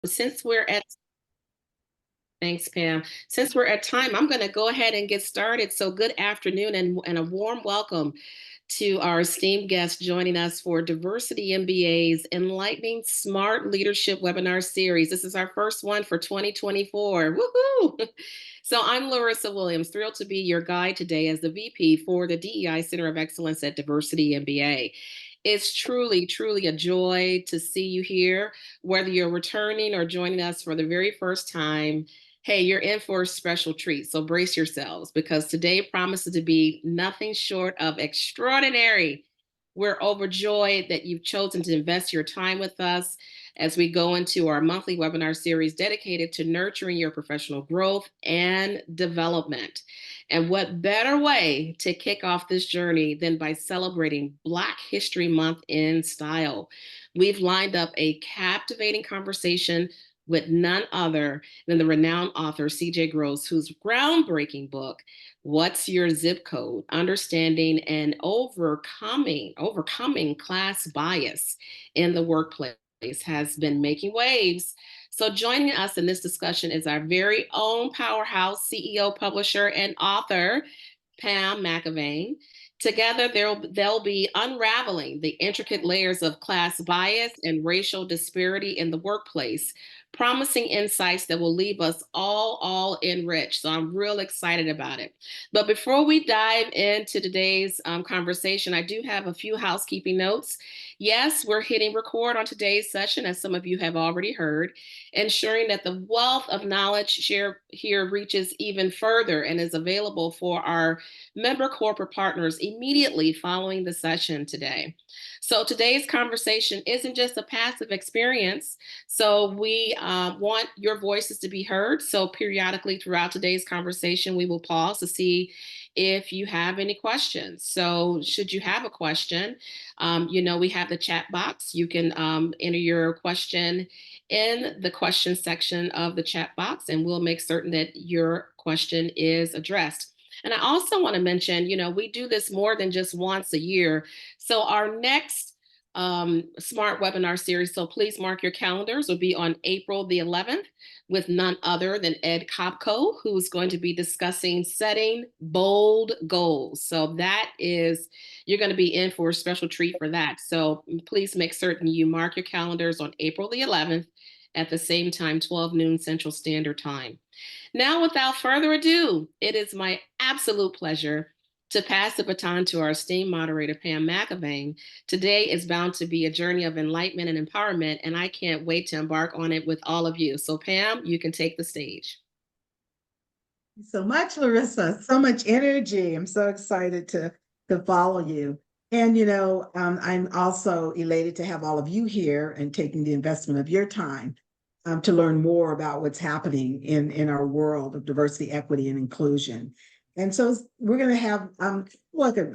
Since we're at Thanks, Pam. Since we're at time, I'm going to go ahead and get started. So, good afternoon and a warm welcome to our esteemed guest joining us for Diversity MBA's Enlightening Smart Leadership webinar series. This is our first one for 2024. Woohoo! So, I'm Larissa Williams, thrilled to be your guide today as the VP for the DEI Center of Excellence at Diversity MBA. It's truly, truly a joy to see you here, whether you're returning or joining us for the very first time. Hey, you're in for a special treat. So brace yourselves because today promises to be nothing short of extraordinary. We're overjoyed that you've chosen to invest your time with us as we go into our monthly webinar series dedicated to nurturing your professional growth and development. And what better way to kick off this journey than by celebrating Black History Month in style? We've lined up a captivating conversation with none other than the renowned author C.J. Gross, whose groundbreaking book, What's Your Zip Code? Understanding and Overcoming Class Bias in the Workplace has been making waves. So joining us in this discussion is our very own powerhouse CEO, publisher, and author, Pam McAvane. Together, they'll be unraveling the intricate layers of class bias and racial disparity in the workplace, promising insights that will leave us all enriched. So I'm real excited about it. But before we dive into today's conversation, I do have a few housekeeping notes. Yes, we're hitting record on today's session, as some of you have already heard, ensuring that the wealth of knowledge shared here reaches even further and is available for our member corporate partners immediately following the session today. So today's conversation isn't just a passive experience. So we want your voices to be heard. So periodically throughout today's conversation, we will pause to see if you have any questions. So should you have a question, we have the chat box. You can enter your question in the question section of the chat box, and we'll make certain that your question is addressed. And I also want to mention, we do this more than just once a year. So our next smart webinar series, so please mark your calendars, will be on April the 11th with none other than Ed Kopko, who's going to be discussing setting bold goals. So you're going to be in for a special treat for that. So please make certain you mark your calendars on April the 11th at the same time, 12 noon Central Standard Time. Now, without further ado, it is my absolute pleasure to pass the baton to our esteemed moderator, Pam McAvane. Today is bound to be a journey of enlightenment and empowerment, and I can't wait to embark on it with all of you. So, Pam, you can take the stage. So much, Larissa, so much energy. I'm so excited to follow you. And, I'm also elated to have all of you here and taking the investment of your time to learn more about what's happening in our world of diversity, equity, and inclusion. And so we're going to have like a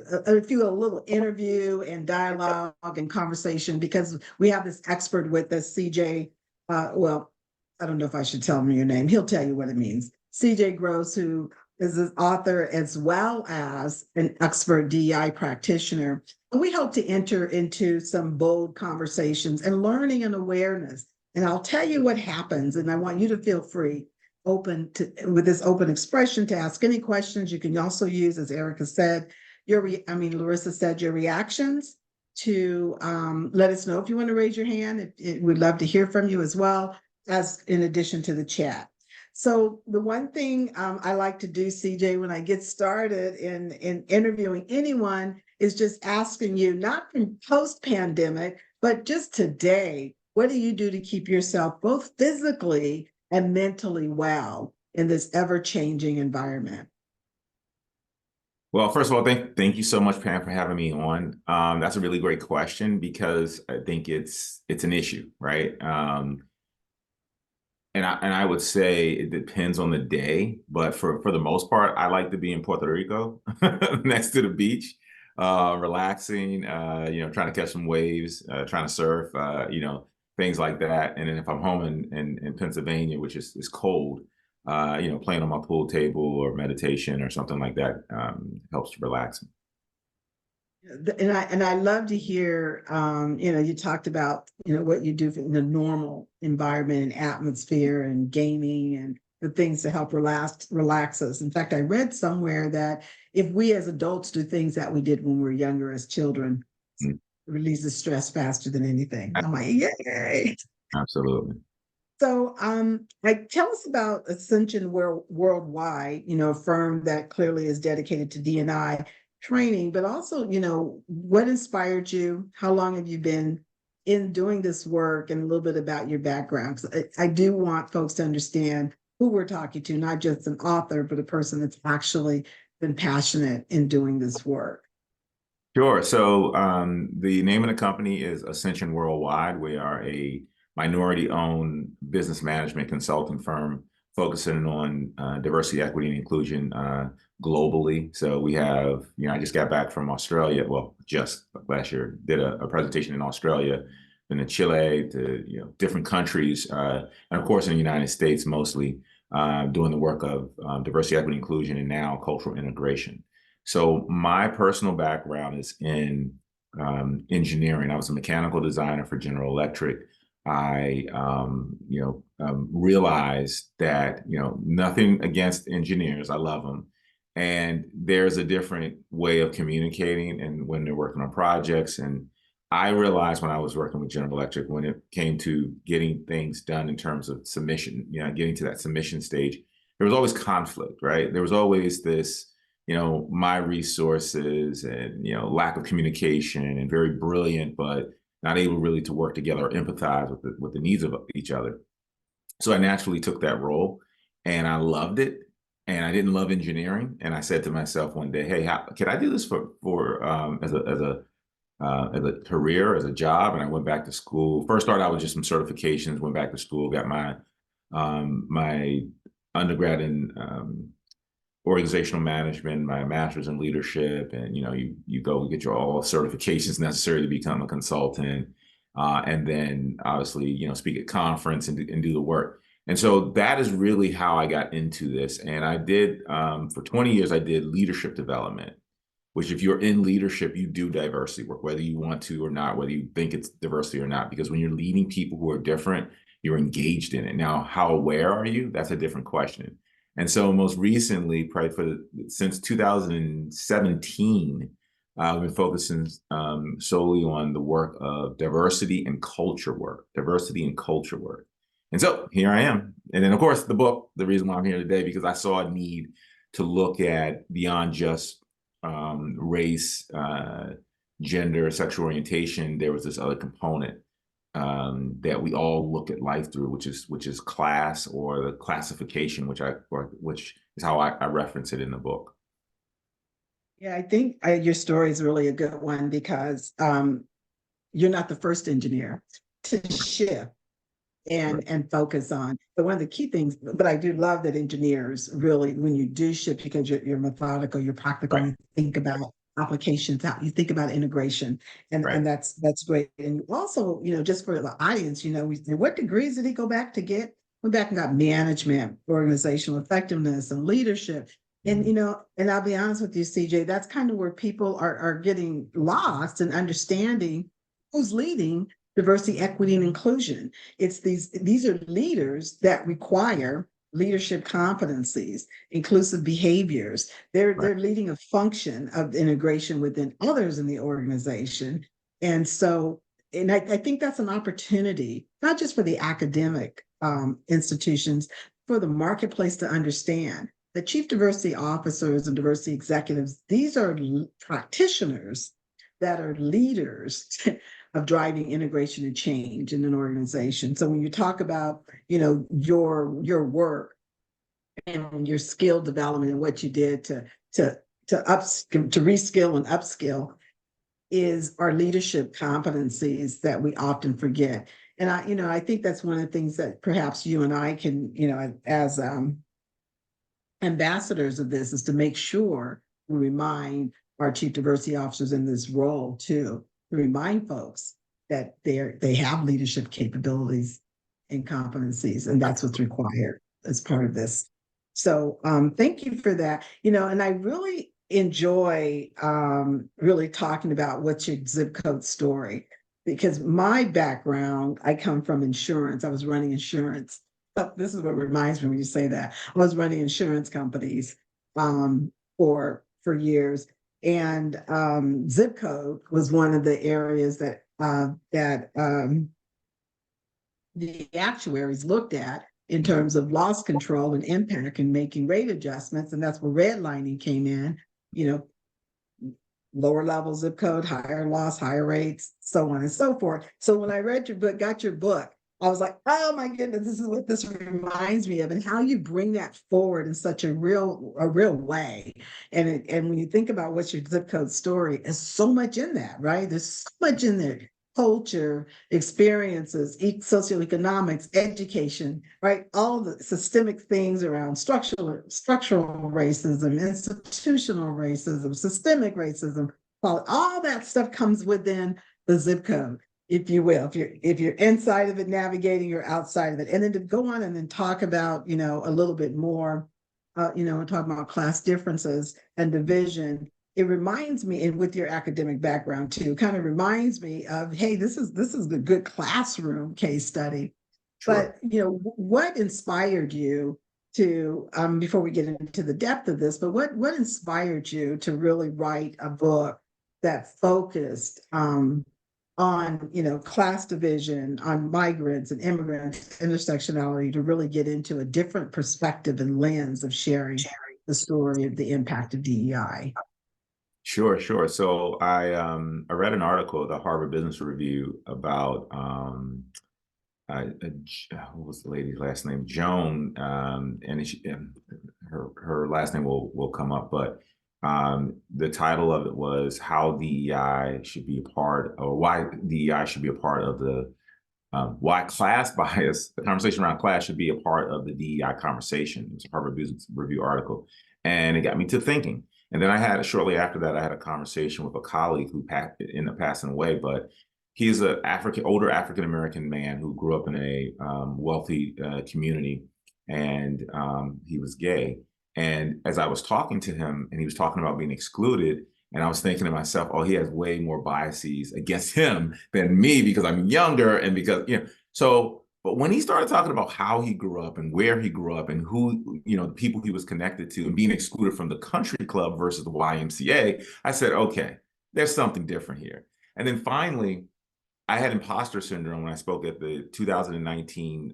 little interview and dialogue and conversation because we have this expert with us, CJ. Well, I don't know if I should tell him your name. He'll tell you what it means. CJ Gross, who is an author as well as an expert DEI practitioner. And we hope to enter into some bold conversations and learning and awareness. And I'll tell you what happens, and I want you to feel free, with this open expression, to ask any questions. You can also use, as Erica said, Larissa said, your reactions to let us know if you want to raise your hand. We'd love to hear from you as well, as in addition to the chat. So the one thing I like to do, CJ, when I get started in interviewing anyone is just asking you, not from post-pandemic, but just today, what do you do to keep yourself both physically and mentally well in this ever-changing environment? Well, first of all, thank you so much, Pam, for having me on. That's a really great question because I think it's an issue, right? And I would say it depends on the day, but for the most part, I like to be in Puerto Rico next to the beach, relaxing, trying to catch some waves, trying to surf, things like that. And then if I'm home in Pennsylvania, which is cold, playing on my pool table or meditation or something like that helps to relax me. And I love to hear, you talked about, what you do in the normal environment and atmosphere and gaming and the things to help relax us. In fact, I read somewhere that if we as adults do things that we did when we were younger as children, Mm, it releases stress faster than anything. I'm like, yay. absolutely. So, tell us about Ascension Worldwide, a firm that clearly is dedicated to D&I training, but also, what inspired you? How long have you been in doing this work, and a little bit about your background? 'Cause I do want folks to understand who we're talking to, not just an author, but a person that's actually been passionate in doing this work. Sure. So the name of the company is Ascension Worldwide. We are a minority-owned business management consulting firm focusing on diversity, equity, and inclusion globally. So we have, I just got back from Australia. Well, just last year, did a presentation in Australia, been to Chile, to different countries, and of course in the United States mostly, doing the work of diversity, equity, inclusion, and now cultural integration. So my personal background is in engineering. I was a mechanical designer for General Electric. I, realized that, nothing against engineers. I love them. And there's a different way of communicating and when they're working on projects. And I realized when I was working with General Electric, when it came to getting things done in terms of submission, getting to that submission stage, there was always conflict, right? There was always this, my resources and, lack of communication and very brilliant, but not able really to work together or empathize with the needs of each other. So I naturally took that role and I loved it. And I didn't love engineering. And I said to myself one day, hey, how can I do this as a career, as a job? And I went back to school. First started out with just some certifications, went back to school, got my my undergrad in organizational management, my master's in leadership, and you go get your all certifications necessary to become a consultant, and then obviously speak at conference and do the work. And so that is really how I got into this. And I did for 20 years I did leadership development, which if you're in leadership, you do diversity work, whether you want to or not, whether you think it's diversity or not, because when you're leading people who are different, you're engaged in it. Now, how aware are you? That's a different question. And so most recently, probably since 2017, we've been focusing solely on the work of diversity and culture work. And so here I am. And then, of course, the book, the reason why I'm here today, because I saw a need to look at beyond just race, gender, sexual orientation. There was this other component that we all look at life through, which is class, or the classification, which is how I reference it in the book. Yeah, I think your story is really a good one because you're not the first engineer to shift and focus on. But one of the key things, but I do love that engineers really, when you do shift, because you're methodical, you're practical, Right. you think about applications, how you think about integration, and Right. that's great. And also, just for the audience, what degrees did he go back to get? Went back and got management, organizational effectiveness, and leadership. And and I'll be honest with you, CJ, that's kind of where people are getting lost in understanding who's leading diversity, equity, and inclusion. It's these are leaders that require leadership competencies, inclusive behaviors. They're leading a function of integration within others in the organization. And so, and I think that's an opportunity, not just for the academic institutions, for the marketplace to understand the chief diversity officers and diversity executives. These are practitioners that are leaders of driving integration and change in an organization. So when you talk about, your work and your skill development and what you did to reskill and upskill is our leadership competencies that we often forget. And I think that's one of the things that perhaps you and I can, as ambassadors of this, is to make sure we remind our chief diversity officers in this role too, to remind folks that they have leadership capabilities and competencies, and that's what's required as part of this. So thank you for that. And I really enjoy really talking about what's your zip code story, because my background, I come from insurance. I was running insurance. This is what reminds me when you say that. I was running insurance companies for years, and zip code was one of the areas that the actuaries looked at in terms of loss control and impact and making rate adjustments. And that's where redlining came in, you know, lower level zip code, higher loss, higher rates, so on and so forth. So when I read your book, got your book, I was like, oh my goodness, this is what this reminds me of, and how you bring that forward in such a real way. And when you think about what's your zip code story, there's so much in that, right? There's so much in there. Culture, experiences, socioeconomics, education, right? All the systemic things around structural racism, institutional racism, systemic racism, all that stuff comes within the zip code, if you will. If you're inside of it, navigating, or outside of it. And then to go on and then talk about, you know, a little bit more, you know, and talk about class differences and division. It reminds me, and with your academic background too, kind of reminds me of, hey, this is a good classroom case study. Sure. But you know, what inspired you to, before we get into the depth of this, but what inspired you to really write a book that focused on, you know, class division, on migrants and immigrants, intersectionality, to really get into a different perspective and lens of sharing the story of the impact of DEI? Sure. So I read an article, the Harvard Business Review, about what was the lady's last name? Joan, and her last name will come up, but the title of it was how DEI should be a part, or why DEI should be a part of the why class bias, the conversation around class, should be a part of the DEI conversation. It was a Harvard Business Review article, and it got me to thinking. And then shortly after that, I had a conversation with a colleague who ended up passing away, but he's an older African-American man who grew up in a wealthy community, and he was gay. And as I was talking to him, and he was talking about being excluded, and I was thinking to myself, oh, he has way more biases against him than me because I'm younger, and because, you know, so. But when he started talking about how he grew up and where he grew up and who, you know, the people he was connected to, and being excluded from the country club versus the YMCA, I said, okay, there's something different here. And then finally, I had imposter syndrome when I spoke at the 2019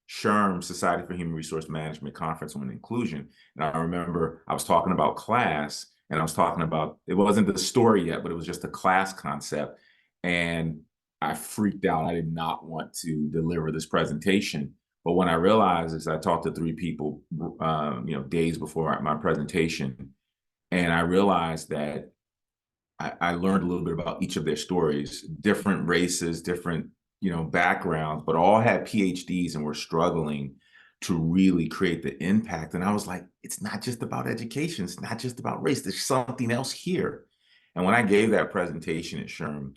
SHRM, Society for Human Resource Management Conference on Inclusion. And I remember I was talking about class, and I was talking about, it wasn't the story yet, but it was just a class concept. And I freaked out. I did not want to deliver this presentation. But when I realized is I talked to 3 people, you know, days before my presentation, and I realized that I learned a little bit about each of their stories, different races, different, you know, backgrounds, but all had PhDs and were struggling to really create the impact. And I was like, it's not just about education. It's not just about race. There's something else here. And when I gave that presentation at SHRM,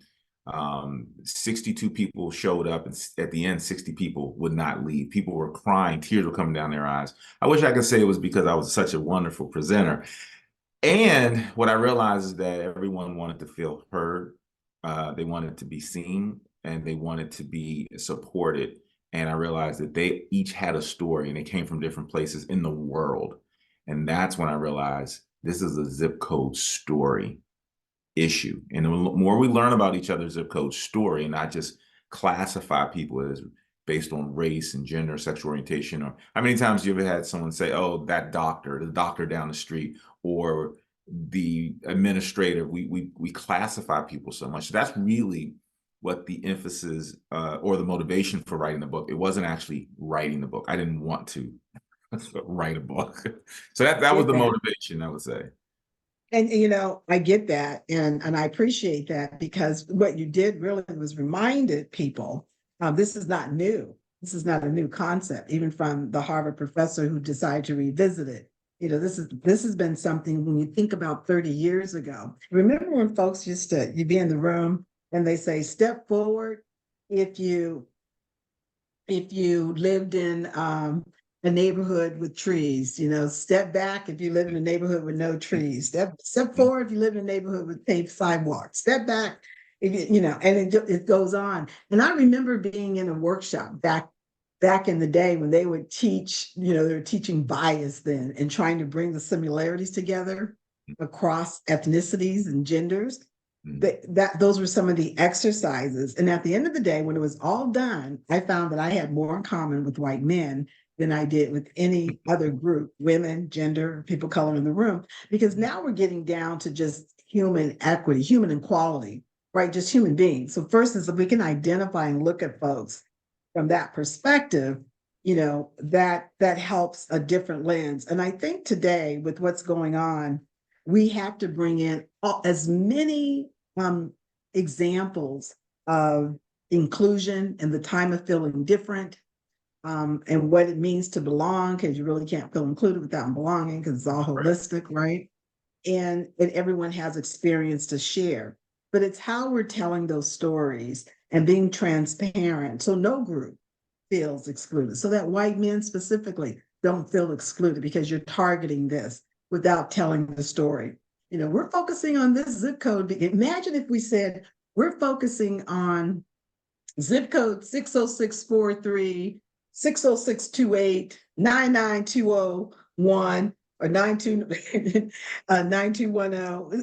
62 people showed up, and at the end, 60 people would not leave. People were crying, tears were coming down their eyes. I wish I could say it was because I was such a wonderful presenter. And what I realized is that everyone wanted to feel heard. They wanted to be seen, and they wanted to be supported. And I realized that they each had a story, and they came from different places in the world. And that's when I realized this is a zip code story issue. And the more we learn about each other's zip code story, and not just classify people as based on race and gender, sexual orientation, or how many times you ever had someone say, oh, that doctor, the doctor down the street, or the administrator, we classify people so much. That's really what the emphasis or the motivation for writing the book. It wasn't actually writing the book. I didn't want to write a book. So that was the motivation, I would say. And you know, I get that, and I appreciate that, because what you did really was reminded people, this is not new. This is not a new concept, even from the Harvard professor who decided to revisit it. You know, this has been something when you think about 30 years ago. Remember when folks you'd be in the room and they say, step forward if you lived in a neighborhood with trees, step back if you live in a neighborhood with no trees, step forward if you live in a neighborhood with paved sidewalks, step back if and it goes on. And I remember being in a workshop back in the day when they would teach, they were teaching bias then and trying to bring the similarities together across ethnicities and genders. Those were some of the exercises. And at the end of the day, when it was all done, I found that I had more in common with white men than I did with any other group, women, gender, people of color in the room, because now we're getting down to just human equity, human equality, right? Just human beings. So first is if we can identify and look at folks from that perspective, that helps a different lens. And I think today with what's going on, we have to bring in as many examples of inclusion and the time of feeling different, and what it means to belong, because you really can't feel included without belonging, because it's all holistic, right? And everyone has experience to share, but it's how we're telling those stories and being transparent so no group feels excluded, so that white men specifically don't feel excluded because you're targeting this without telling the story. We're focusing on this zip code. Imagine if we said, we're focusing on zip code 60643, 60628, 99201, or 9210,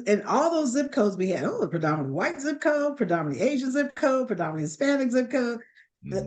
and all those zip codes we had. The predominantly white zip code, predominantly Asian zip code, predominantly Hispanic zip code,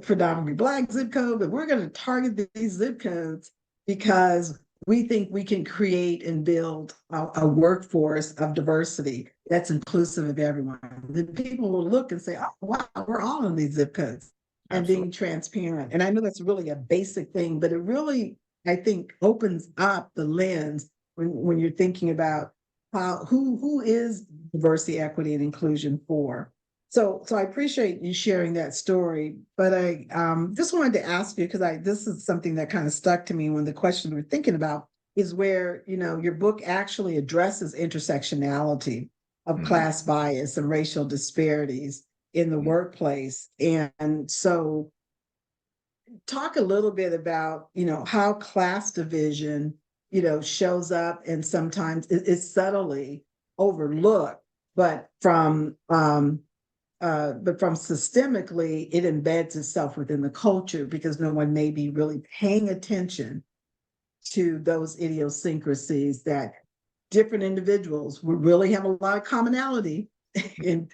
predominantly Black zip code. But we're going to target these zip codes because we think we can create and build a workforce of diversity that's inclusive of everyone. The people will look and say, oh, wow, we're all in these zip codes. And Absolutely. Being transparent. And I know that's really a basic thing, but it really, I think, opens up the lens when you're thinking about who is diversity, equity, and inclusion for. So I appreciate you sharing that story, but I just wanted to ask you, because this is something that kind of stuck to me when the question we're thinking about is where, your book actually addresses intersectionality of class bias and racial disparities in the workplace. And so talk a little bit about, how class division, shows up and sometimes is subtly overlooked, but from systemically, it embeds itself within the culture because no one may be really paying attention to those idiosyncrasies that different individuals would really have a lot of commonality in,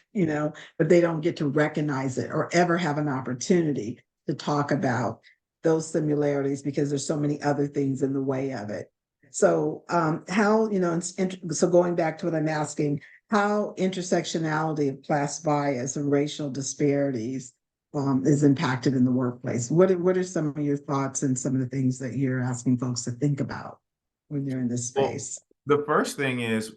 but they don't get to recognize it or ever have an opportunity to talk about those similarities because there's so many other things in the way of it. So so going back to what I'm asking, how intersectionality of class bias and racial disparities is impacted in the workplace. What are some of your thoughts and some of the things that you're asking folks to think about when they're in this space? Well, the first thing is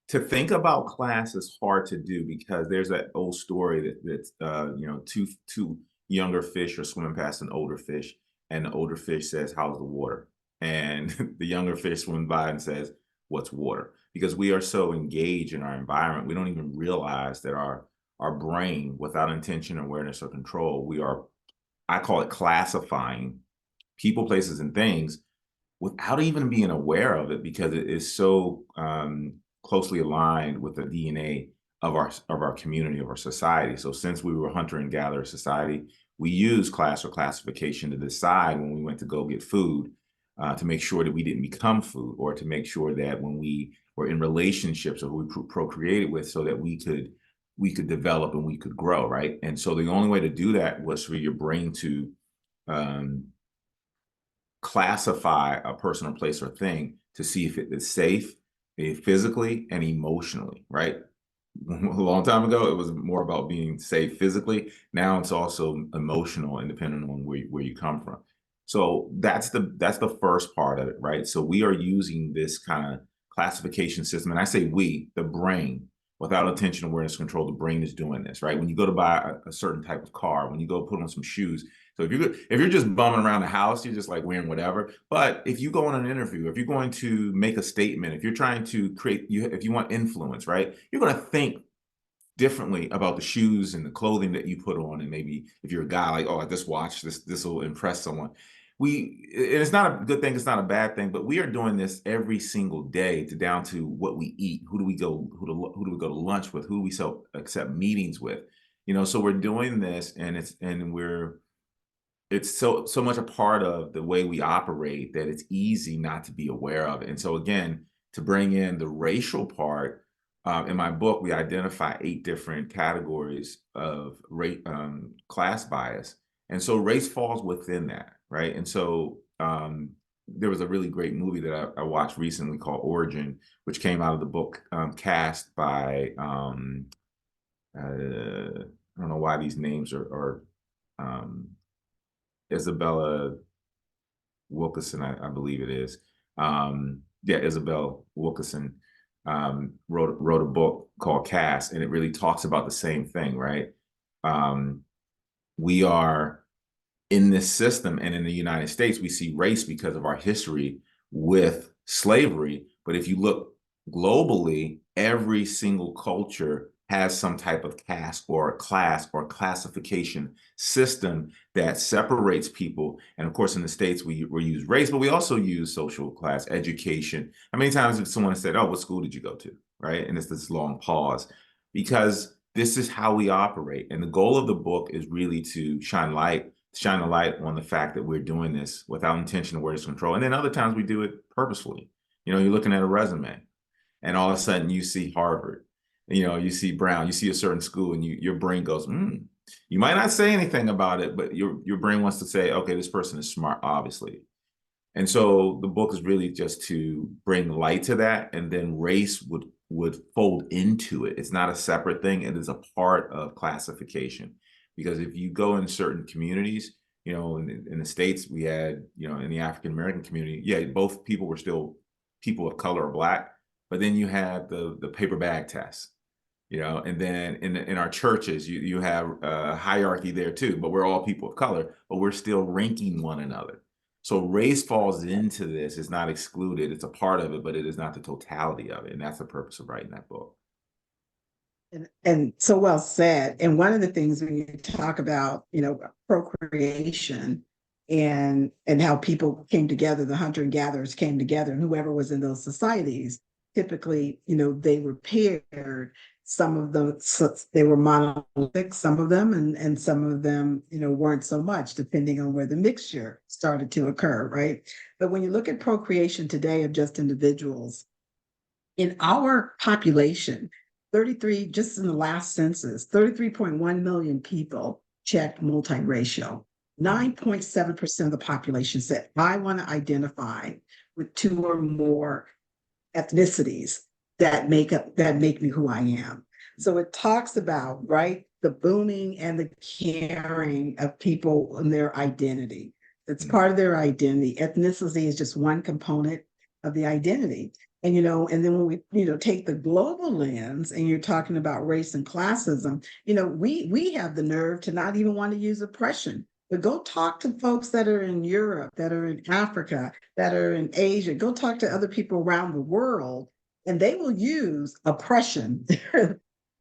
to think about class is hard to do because there's that old story that two younger fish are swimming past an older fish, and the older fish says, "How's the water?" And the younger fish swims by and says, "What's water?" Because we are so engaged in our environment, we don't even realize that our brain, without intention, awareness, or control, I call it classifying people, places, and things without even being aware of it because it is so closely aligned with the DNA of our community, of our society. So since we were a hunter and gatherer society, we use class or classification to decide when we went to go get food, to make sure that we didn't become food, or to make sure that when we were in relationships or we procreated with, so that we could develop and we could grow, right? And so the only way to do that was for your brain to classify a person or place or thing to see if it is safe, physically and emotionally, right? A long time ago, it was more about being safe physically. Now it's also emotional and depending on where you come from. So that's the first part of it, right? So we are using this kind of classification system, and I say we, the brain, without attention, awareness, control, the brain is doing this, right? When you go to buy a certain type of car, when you go put on some shoes. So if you're just bumming around the house, you're just like wearing whatever. But if you go on an interview, if you're going to make a statement, if you're trying to if you want influence, right? You're going to think differently about the shoes and the clothing that you put on. And maybe if you're a guy, like, oh, this watch, this will impress someone. it's not a good thing, it's not a bad thing, but we are doing this every single day to down to what we eat, who do we go to lunch with, who do we accept meetings with, so we're doing this, and it's so much a part of the way we operate that it's easy not to be aware of it. And so again, to bring in the racial part, in my book, we identify 8 different categories of class bias. And so race falls within that, right? And so there was a really great movie that I watched recently called Origin, which came out of the book Caste by, I don't know why these names are Isabella Wilkerson, I believe it is. Yeah, Isabel Wilkerson wrote a book called Caste, and it really talks about the same thing, right? We are in this system, and in the United States, we see race because of our history with slavery. But if you look globally, every single culture has some type of caste or class or classification system that separates people. And of course, in the States, we use race, but we also use social class, education. How many times have someone said, "Oh, what school did you go to?" Right? And it's this long pause, because this is how we operate. And the goal of the book is really to shine a light on the fact that we're doing this without intention of where's control. And then other times we do it purposefully. You're looking at a resume, and all of a sudden you see Harvard, you see Brown, you see a certain school, and your brain goes, you might not say anything about it, but your brain wants to say, okay, this person is smart, obviously. And so the book is really just to bring light to that, and then race would fold into it. It's not a separate thing. It is a part of classification. Because if you go in certain communities, in the States, we had, in the African-American community, yeah, both people were still people of color or Black, but then you had the paper bag test. And then in our churches, you have a hierarchy there too, but we're all people of color, but we're still ranking one another. So race falls into this. It's not excluded. It's a part of it, but it is not the totality of it. And that's the purpose of writing that book. And so well said. And one of the things when you talk about, procreation and how people came together, the hunter and gatherers came together, and whoever was in those societies, typically, they were paired. Some of them, they were monolithic, some of them, and some of them, weren't so much, depending on where the mixture started to occur, right? But when you look at procreation today of just individuals, in our population, 33, just in the last census, 33.1 million people checked multiracial. 9.7% of the population said, I want to identify with 2 or more ethnicities that make me who I am. So it talks about, right, the booming and the caring of people and their identity. It's part of their identity. Ethnicity is just one component of the identity. And, and then when we, take the global lens and you're talking about race and classism, we have the nerve to not even want to use oppression. But go talk to folks that are in Europe, that are in Africa, that are in Asia. Go talk to other people around the world, and they will use oppression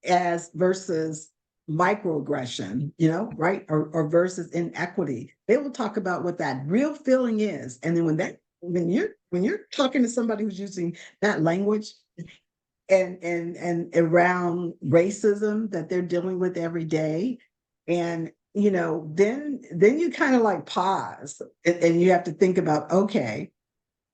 as versus microaggression, right? Or versus inequity. They will talk about what that real feeling is. And then when you're talking to somebody who's using that language and around racism that they're dealing with every day, and then you kind of like pause and you have to think about, okay,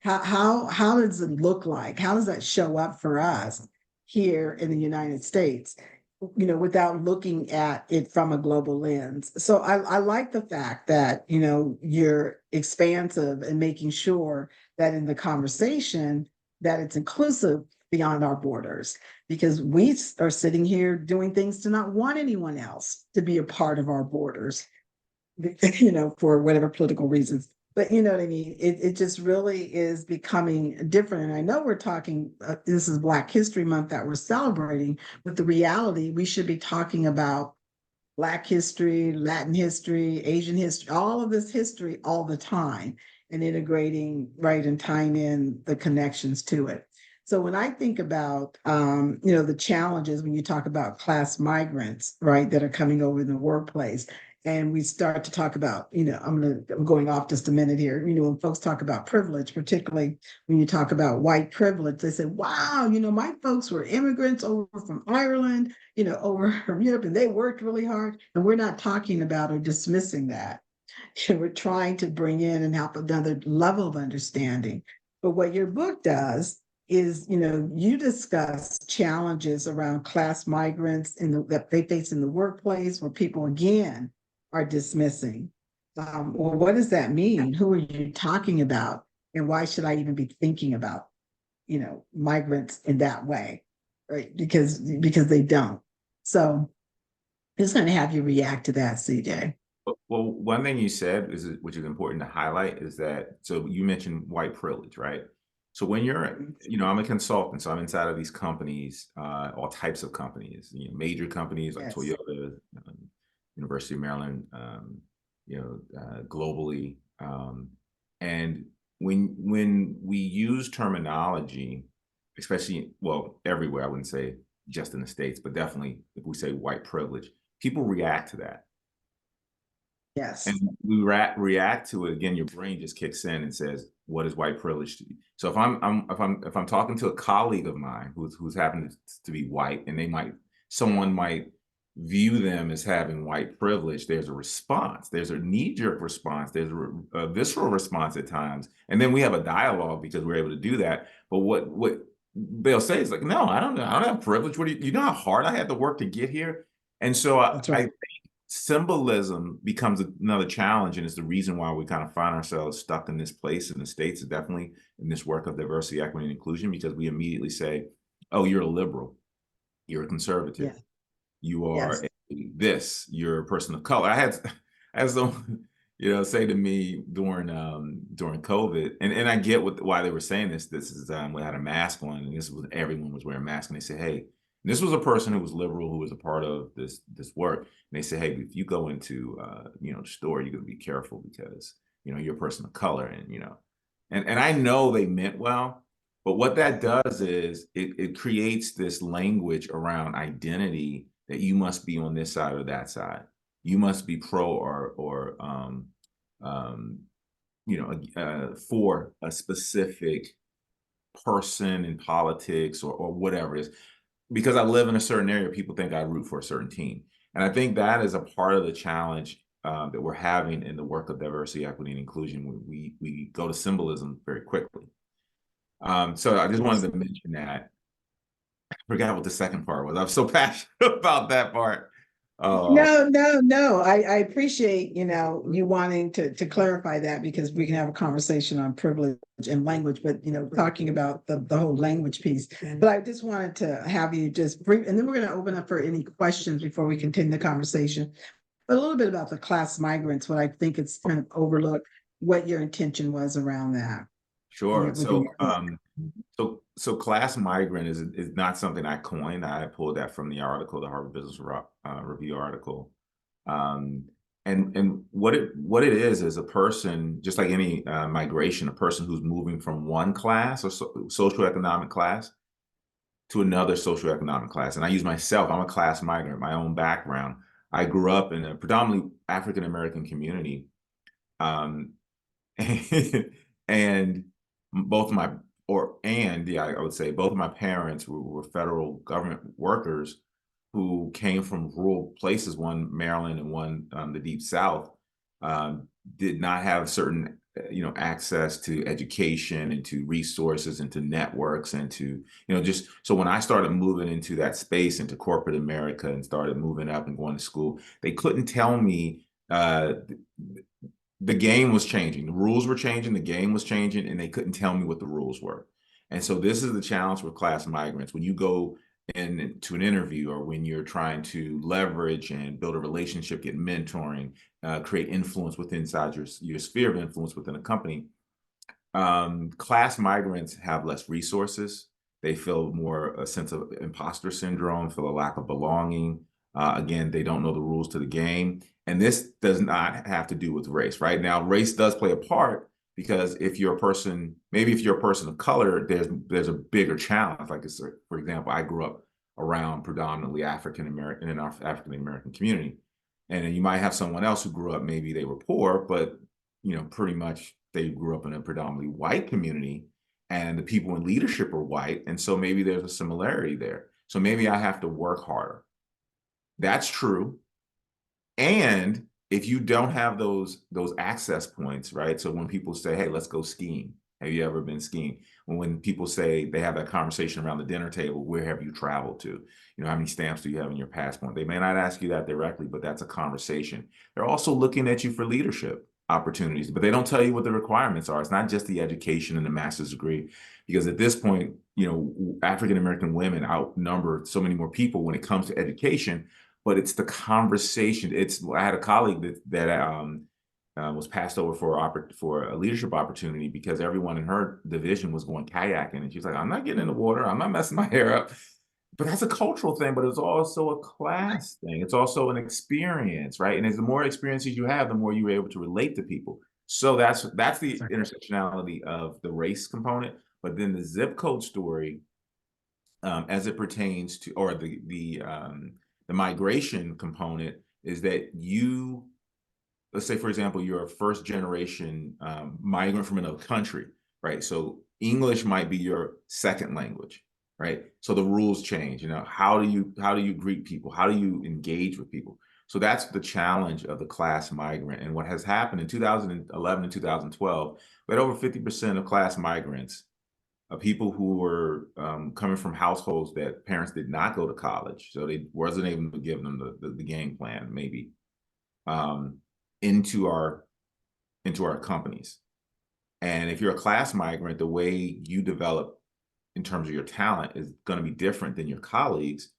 how does it look like? How does that show up for us here in the United States? Without looking at it from a global lens. So I like the fact that, you're expansive and making sure that in the conversation that it's inclusive beyond our borders, because we are sitting here doing things to not want anyone else to be a part of our borders, for whatever political reasons. But you know what I mean? It just really is becoming different. And I know we're talking, this is Black History Month that we're celebrating, but the reality, we should be talking about Black history, Latin history, Asian history, all of this history all the time, and integrating, right, and tying in the connections to it. So when I think about, the challenges when you talk about class migrants, right, that are coming over in the workplace, and we start to talk about, I'm going off just a minute here. When folks talk about privilege, particularly when you talk about white privilege, they say, wow, my folks were immigrants over from Ireland, over from Europe, and they worked really hard. And we're not talking about or dismissing that. We're trying to bring in and help another level of understanding. But what your book does is, you discuss challenges around class migrants that they face in the workplace, where people again are dismissing. Well, what does that mean? Who are you talking about? And why should I even be thinking about, migrants in that way? Right? Because they don't. So just going to have you react to that, CJ. Well, one thing you said which is important to highlight, is that, so you mentioned white privilege, right? So when you're, I'm a consultant, so I'm inside of these companies, all types of companies, major companies like Toyota, University of Maryland, globally. And when we use terminology, especially, well, everywhere, I wouldn't say just in the States, but definitely if we say white privilege, people react to that. Yes. And we react to it. Again, your brain just kicks in and says, what is white privilege to you? So if I'm talking to a colleague of mine who's happened to be white, and someone might view them as having white privilege, there's a response. There's a knee-jerk response. There's a visceral response at times. And then we have a dialogue because we're able to do that. But what they'll say is like, no, I don't have privilege. What do you know how hard I had to work to get here? And so That's right. I think symbolism becomes another challenge, and it's the reason why we kind of find ourselves stuck in this place in the States, and definitely in this work of diversity, equity, and inclusion, because we immediately say, oh, you're a liberal, you're a conservative, you are this, you're a person of color. I had someone, say to me during COVID, and I get why they were saying this. This is we had a mask on, and everyone was wearing masks, and they said, hey, this was a person who was liberal, who was a part of this work. And they say, hey, if you go into the store, you're going to be careful because you're a person of color, and I know they meant well, but what that does is it creates this language around identity, that you must be on this side or that side. You must be pro or for a specific person in politics or whatever it is. Because I live in a certain area, people think I root for a certain team. And I think that is a part of the challenge that we're having in the work of diversity, equity, and inclusion. We go to symbolism very quickly. So I just wanted to mention that. I forgot what the second part was. I'm so passionate about that part. No. I appreciate, you wanting to clarify that, because we can have a conversation on privilege and language, but, talking about the whole language piece. But I just wanted to have you just brief, and then we're going to open up for any questions before we continue the conversation. But a little bit about the class migrants, what I think it's kind of overlooked, what your intention was around that. Sure. So class migrant is not something I coined. I pulled that from the article, the Harvard Business Review article. And what it is a person, just like any migration, a person who's moving from one class or socioeconomic class to another socioeconomic class. And I use myself, I'm a class migrant, my own background. I grew up in a predominantly African-American community. And I would say both of my parents were federal government workers who came from rural places, one Maryland and one the Deep South, did not have certain access to education and to resources and to networks and to just so when I started moving into that space, into corporate America, and started moving up and going to school, they couldn't tell me the game was changing, the rules were changing, the game was changing, and they couldn't tell me what the rules were. And so this is the challenge with class migrants. When you go into an interview, or when you're trying to leverage and build a relationship, get mentoring, create influence inside your sphere of influence within a company, class migrants have less resources. They feel more a sense of imposter syndrome, feel a lack of belonging. Again, they don't know the rules to the game. And this does not have to do with race. Right now, race does play a part, because if you're a person, maybe if you're a person of color, there's a bigger challenge. Like, for example, I grew up around predominantly African-American in our African-American community. And then you might have someone else who grew up, maybe they were poor, but pretty much they grew up in a predominantly white community, and the people in leadership are white. And so maybe there's a similarity there. So maybe I have to work harder. That's true. And if you don't have those access points, right? So when people say, hey, let's go skiing. Have you ever been skiing? When people say, they have that conversation around the dinner table, where have you traveled to? How many stamps do you have in your passport? They may not ask you that directly, but that's a conversation. They're also looking at you for leadership opportunities, but they don't tell you what the requirements are. It's not just the education and the master's degree, because at this point, African-American women outnumber so many more people when it comes to education, but it's the conversation. I had a colleague that was passed over for a leadership opportunity because everyone in her division was going kayaking, and she's like, I'm not getting in the water, I'm not messing my hair up. But that's a cultural thing, but it's also a class thing. It's also an experience, right? And as the more experiences you have, the more you're able to relate to people. So that's the intersectionality of the race component. But then the zip code story, as it pertains to, or the migration component, is that let's say, for example, you're a first generation migrant from another country, right? So English might be your second language, right? So the rules change. How do you greet people? How do you engage with people? So that's the challenge of the class migrant. And what has happened in 2011 and 2012, we had over 50% of class migrants, people who were coming from households that parents did not go to college, so they wasn't able to give them the game plan, maybe, into our companies. And if you're a class migrant, the way you develop in terms of your talent is going to be different than your colleagues.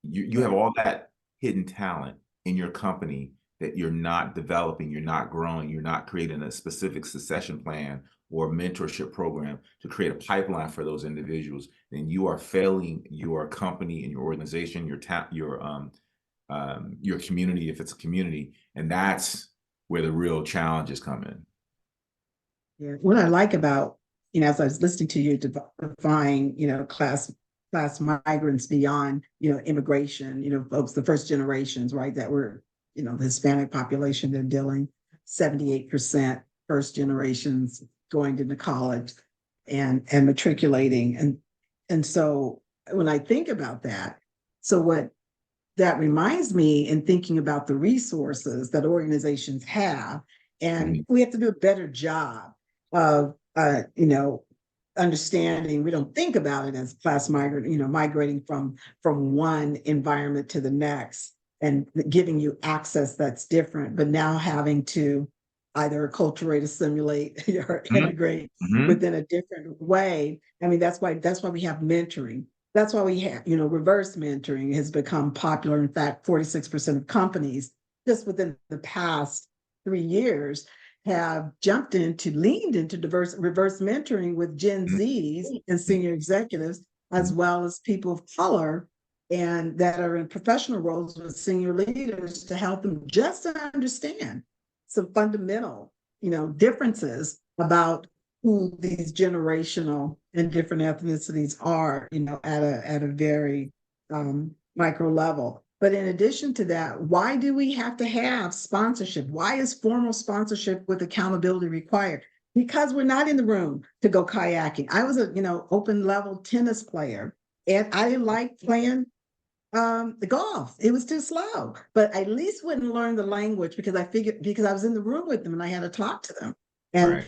You have all that hidden talent in your company that you're not developing, you're not growing, you're not creating a specific succession plan or mentorship program to create a pipeline for those individuals, then you are failing your company and your organization, your community, if it's a community. And that's where the real challenges come in. Yeah. What I like about, as I was listening to you define, class migrants beyond, immigration, folks, the first generations, right, that were, the Hispanic population, they're dealing 78% first generations going into college and matriculating. And so when I think about that, so what that reminds me in thinking about the resources that organizations have, and we have to do a better job of, understanding. We don't think about it as class migrant, migrating from one environment to the next and giving you access that's different, but now having to either acculturate, assimilate, or integrate within a different way. I mean, that's why we have mentoring. That's why we have, reverse mentoring has become popular. In fact, 46% of companies just within the past 3 years have leaned into reverse mentoring with Gen Zs and senior executives, as well as people of color, and that are in professional roles with senior leaders, to help them just to understand some fundamental, differences about who these generational and different ethnicities are, at a very micro level. But in addition to that, why do we have to have sponsorship? Why is formal sponsorship with accountability required? Because we're not in the room to go kayaking. I was a, open level tennis player, and I didn't like playing the golf. It was too slow, but I at least wouldn't learn the language because I was in the room with them and I had to talk to them. And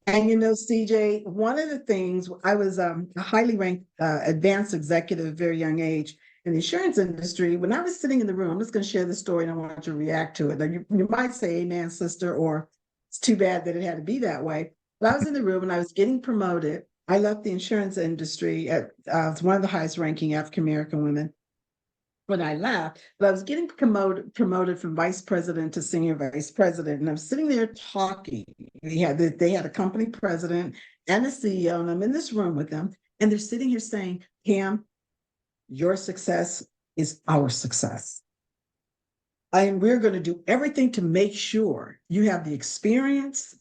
CJ, one of the things, I was a highly ranked advanced executive, very young age in the insurance industry. When I was sitting in the room, I'm just going to share the story and I want you to react to it. Now, you might say, amen, sister, or it's too bad that it had to be that way. But I was in the room and I was getting promoted. I left the insurance industry as one of the highest ranking African-American women when I left, but I was getting promoted from vice president to senior vice president. And I'm sitting there talking. They had a company president and a CEO, and I'm in this room with them. And they're sitting here saying, Pam, your success is our success. And we're going to do everything to make sure you have the experience,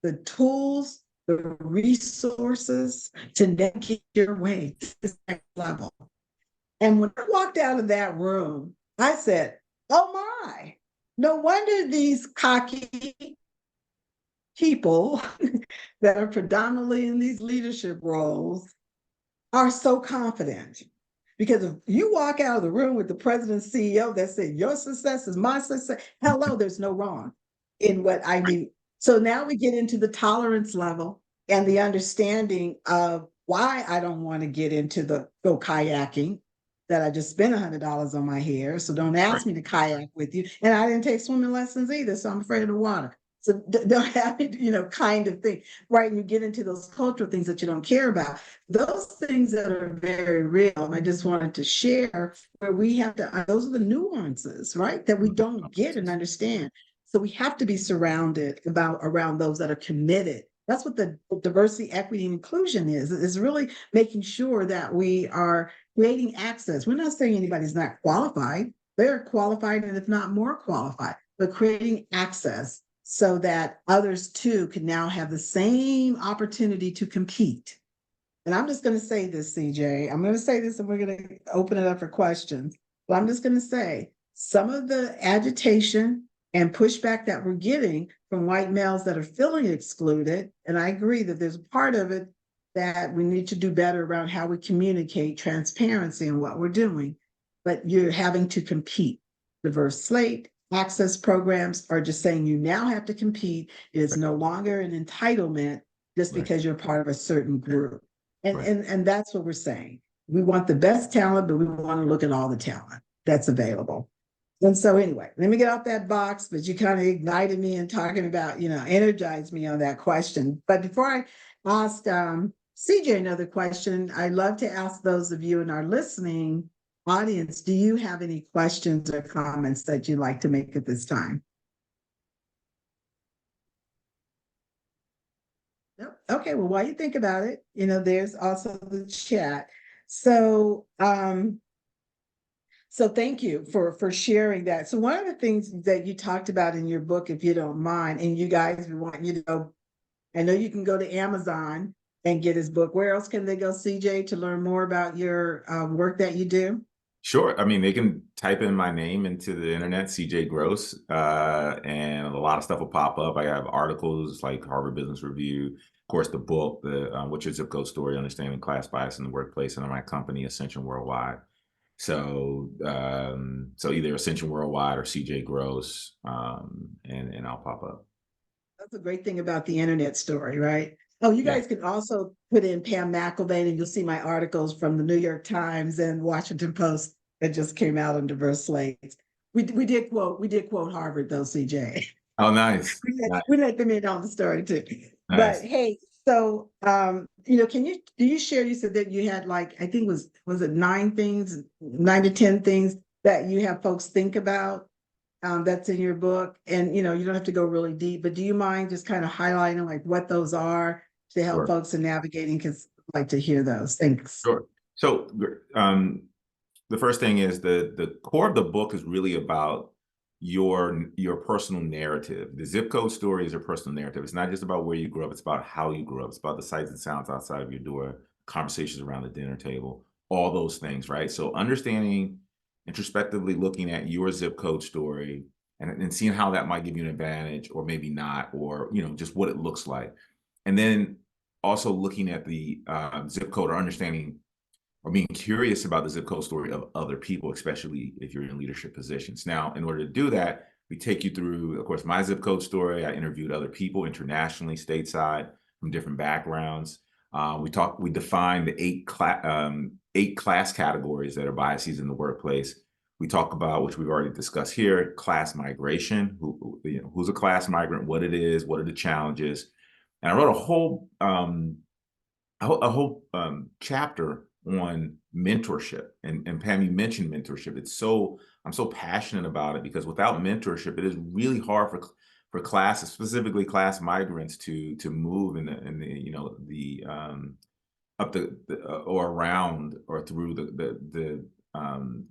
the tools, the resources to navigate your way to this next level. And when I walked out of that room, I said, oh my, No wonder these cocky people that are predominantly in these leadership roles are so confident. Because if you walk out of the room with the president CEO that said, your success is my success, hello, there's no wrong in what I do. So now we get into the tolerance level and the understanding of why I don't want to get into the go kayaking, that I just spent $100 on my hair. So don't ask me to kayak with you. And I didn't take swimming lessons either. So I'm afraid of the water. So don't have it, kind of thing, right? And you get into those cultural things that you don't care about. Those things that are very real. I just wanted to share where we have to, those are the nuances, right? That we don't get and understand. So we have to be surrounded around those that are committed. That's what the diversity, equity, and inclusion is really making sure that we are creating access. We're not saying anybody's not qualified. They're qualified, and if not more qualified, but creating access so that others too can now have the same opportunity to compete. And I'm just going to say this, CJ. I'm going to say this and we're going to open it up for questions. But I'm just going to say some of the agitation and pushback that we're getting from white males that are feeling excluded, and I agree that there's a part of it that we need to do better around how we communicate transparency in what we're doing. But you're having to compete. Diverse slate, access programs are just saying you now have to compete. It is no longer an entitlement just because you're part of a certain group. And that's what we're saying. We want the best talent, but we want to look at all the talent that's available. And so anyway, let me get off that box, but you kind of ignited me in talking about, energized me on that question. But before I ask CJ another question, I'd love to ask those of you in our listening audience, do you have any questions or comments that you'd like to make at this time? Nope. Okay, well, while you think about it, there's also the chat. So so thank you for sharing that. So one of the things that you talked about in your book, if you don't mind, and you guys, we want you to go, I know you can go to Amazon and get his book. Where else can they go, CJ, to learn more about your work that you do? Sure. I mean, they can type in my name into the internet, CJ Gross, and a lot of stuff will pop up. I have articles like Harvard Business Review, of course, the book, the What's Your Zip Code Story, Understanding Class Bias in the Workplace, and my company, Ascension Worldwide. So, so either Ascension Worldwide or CJ Gross, and I'll pop up. That's a great thing about the internet story, right? Oh, you guys can also put in Pam McElvain and you'll see my articles from the New York Times and Washington Post that just came out on diverse slates. We did quote Harvard though, CJ. Oh, nice. We let them in on the story too. Nice. But hey, so do you share, you said that you had like, I think was it 9 to 10 things that you have folks think about? That's in your book, and you don't have to go really deep, but do you mind just kind of highlighting like what those are to help folks in navigating? Because I'd like to hear those. Thanks. Sure. So the first thing is the core of the book is really about your personal narrative. The zip code story is your personal narrative. It's not just about where you grew up, it's about how you grew up. It's about the sights and sounds outside of your door, conversations around the dinner table, all those things, right? So understanding, introspectively looking at your zip code story and seeing how that might give you an advantage or maybe not, or just what it looks like. And then also looking at the zip code, or understanding or being curious about the zip code story of other people, especially if you're in leadership positions. Now, in order to do that, we take you through, of course, my zip code story. I interviewed other people internationally, stateside, from different backgrounds. We defined the 8 class categories that are biases in the workplace. We talk about, which we've already discussed here, class migration. Who's a class migrant? What it is? What are the challenges? And I wrote a whole chapter on mentorship. And Pam, you mentioned mentorship. I'm so passionate about it because without mentorship, it is really hard for classes, specifically class migrants, to move up or around or through the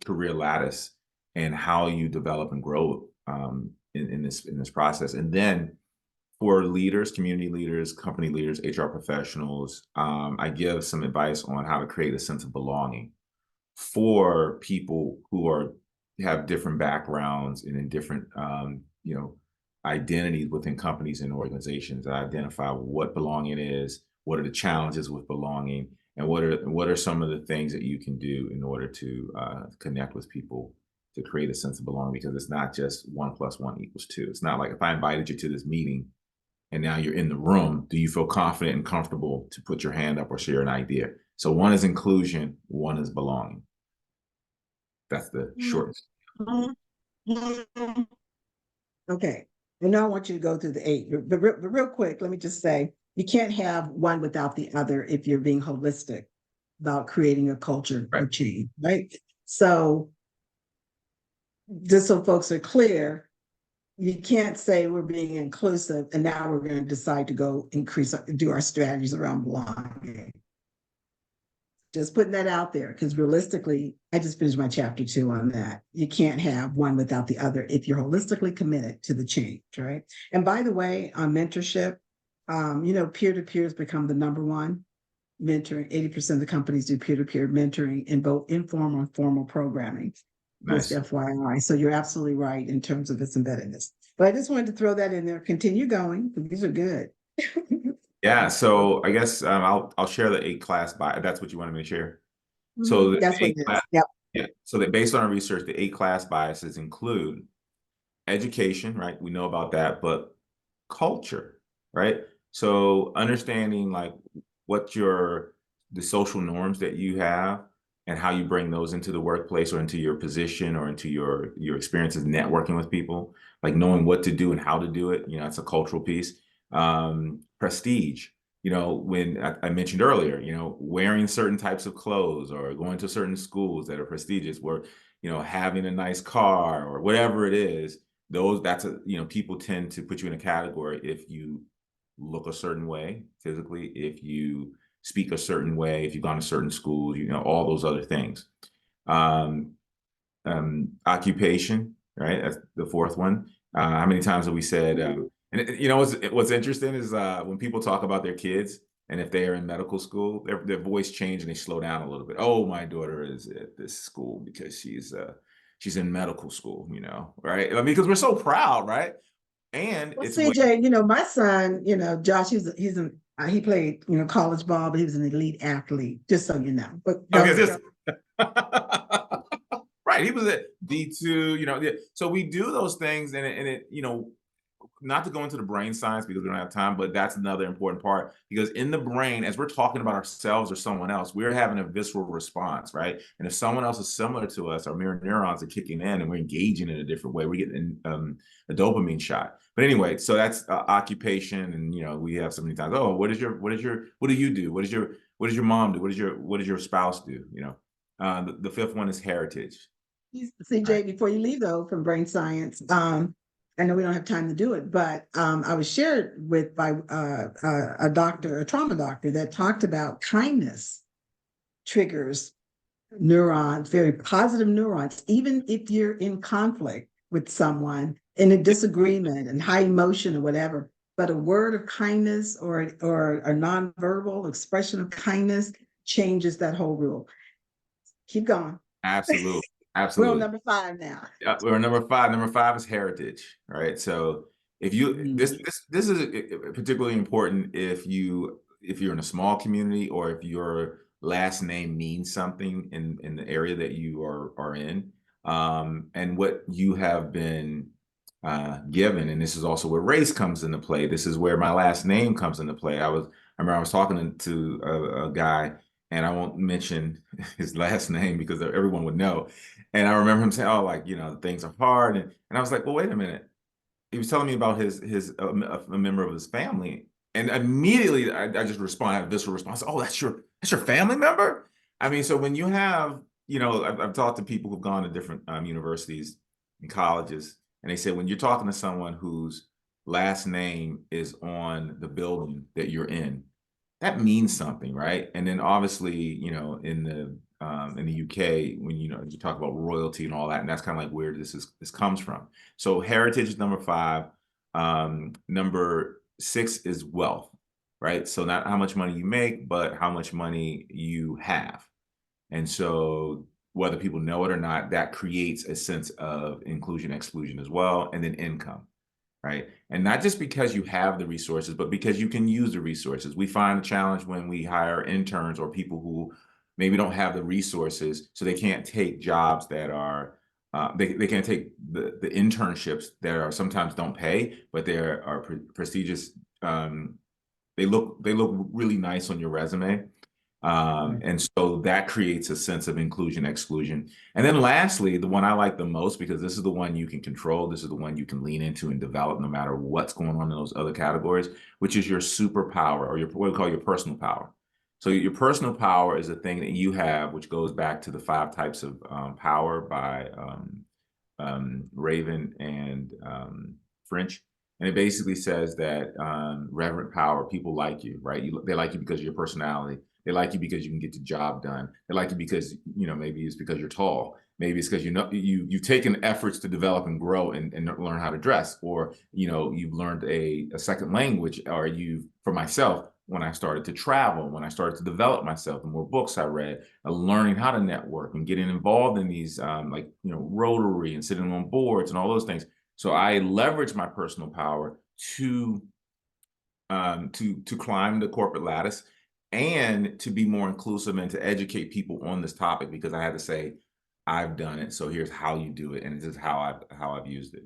career lattice, and how you develop and grow in this process. And then for leaders, community leaders, company leaders, HR professionals, I give some advice on how to create a sense of belonging for people who have different backgrounds and in different, you know, identities within companies and organizations that identify what belonging is, what are the challenges with belonging, and what are some of the things that you can do in order to connect with people to create a sense of belonging, because it's not just 1+1 = 2. It's not like if I invited you to this meeting and now you're in the room, do you feel confident and comfortable to put your hand up or share an idea? So one is inclusion, one is belonging. That's the short. Okay. And now I want you to go through the 8, but real quick, let me just say, you can't have one without the other if you're being holistic about creating a culture Right. of change, right? So just so folks are clear, you can't say we're being inclusive and now we're going to decide to go do our strategies around belonging. Just putting that out there, because realistically, I just finished my chapter 2 on that. You can't have one without the other if you're holistically committed to the change, right? And by the way, on mentorship, you know, peer-to-peer has become the #1 mentoring. 80% of the companies do peer-to-peer mentoring in both informal and formal programming. Nice. Just FYI. So you're absolutely right in terms of its embeddedness. But I just wanted to throw that in there. Continue going. These are good. Yeah, so I guess I'll share the 8 class bias. That's what you wanted me to share. So the That's what it is. Yep. yeah. So that based on our research, the 8 class biases include education, right? We know about that, but culture, right? So understanding like what the social norms that you have and how you bring those into the workplace or into your position or into your experiences networking with people, like knowing what to do and how to do it. You know, it's a cultural piece. Prestige. You know, when I mentioned earlier, you know, wearing certain types of clothes or going to certain schools that are prestigious, where, you know, having a nice car or whatever it is, you know, people tend to put you in a category if you look a certain way physically, if you speak a certain way, if you've gone to certain schools, you know, all those other things. Um, Occupation, right? That's the 4th one. How many times have we said, and you know, what's interesting is when people talk about their kids and if they are in medical school, their voice change and they slow down a little bit. Oh, my daughter is at this school because she's in medical school, you know, right? I mean, because we're so proud, right? And Well, it's CJ, you know, my son, you know, Josh, he played, you know, college ball, but he was an elite athlete, just so you know. But okay, right. He was at D2, you know. Yeah. So we do those things, and it, you know, not to go into the brain science because we don't have time, but that's another important part, because in the brain, as we're talking about ourselves or someone else, we're having a visceral response, right? And if someone else is similar to us, our mirror neurons are kicking in and we're engaging in a different way. We're getting a dopamine shot. But anyway, so that's occupation. And, you know, we have so many times, oh, what do you do? What does your mom do? What does your spouse do? You know, the 5th one is heritage. CJ, right. Before you leave though, from brain science, I know we don't have time to do it, but I was shared with by a doctor, a trauma doctor, that talked about kindness triggers neurons, very positive neurons, even if you're in conflict with someone, in a disagreement and high emotion or whatever. But a word of kindness or a nonverbal expression of kindness changes that whole rule. Keep going. Absolutely. We're on Absolutely. number 5 now. We're on number 5. Number 5 is heritage, right? So if you this is particularly important if you're in a small community or if your last name means something in the area that you are in, and what you have been given. And this is also where race comes into play. This is where my last name comes into play. I remember I was talking to a guy, and I won't mention his last name because everyone would know. And I remember him saying, "Oh, like, you know, things are hard." And I was like, "Well, wait a minute." He was telling me about a member of his family, and immediately I just responded, I had a visceral response. Oh, that's your family member? I mean, so when you have, you know, I've talked to people who've gone to different universities and colleges, and they said when you're talking to someone whose last name is on the building that you're in, that means something, right? And then obviously, you know, in the UK, when you talk about royalty and all that, and that's kind of like where this comes from. So heritage is number 5. Number 6 is wealth, right? So not how much money you make, but how much money you have. And so whether people know it or not, that creates a sense of inclusion, exclusion as well, and then income, right? And not just because you have the resources, but because you can use the resources. We find a challenge when we hire interns or people who maybe don't have the resources, so they can't take jobs that are they can't take the internships that are sometimes don't pay, but they are prestigious. They look really nice on your resume. And so that creates a sense of inclusion, exclusion. And then lastly, the one I like the most, because this is the one you can control, this is the one you can lean into and develop no matter what's going on in those other categories, which is your superpower, or what we call your personal power. So your personal power is a thing that you have, which goes back to the 5 types of power by Raven and French. And it basically says that reverent power, people like you, right? They like you because of your personality. They like you because you can get the job done. They like you because, maybe it's because you're tall. Maybe it's because you've taken efforts to develop and grow and learn how to dress, or you've learned a second language, or for myself, when I started to travel, when I started to develop myself, the more books I read, learning how to network and getting involved in these Rotary and sitting on boards and all those things. So I leverage my personal power to climb the corporate lattice and to be more inclusive and to educate people on this topic, because I had to say, I've done it, so here's how you do it, and this is how I've used it.